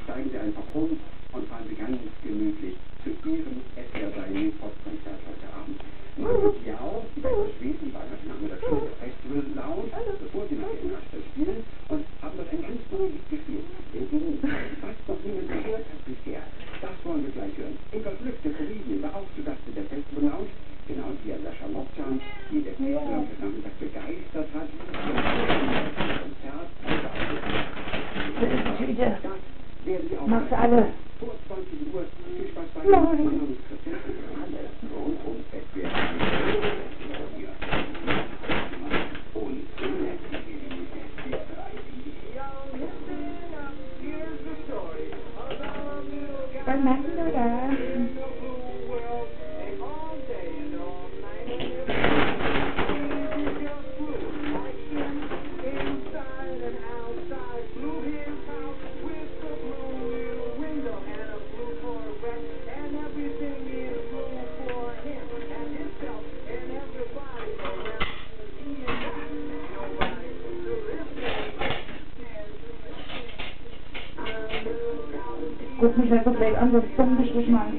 Steigen Sie einfach um und fahren Sie ganz gemütlich zu Ihrem SR3 Pop-Konzert heute Abend. Machen Sie auch die Schweden bei heute Nachmittag schon in der Festival Lounge, bevor Sie nachher in Rastatt spielen, und haben dort ein ganz neues Lied gespielt. Was noch niemand gehört hat bisher, das wollen wir gleich hören. Ingolf Lück, der Comedian, war auch zu Gast in der Festival Lounge, genau wie Sascha Mokcan, die in der Festival Lounge heute Nachmittag begeistert hat. Machst du alle? Vor 20 Uhr. Viel Spaß bei Ihnen. Mein Name ist Christian. Alles rund um SWR. Was machst du da? Guck mich einfach gleich an, was dumm gestrichen mal.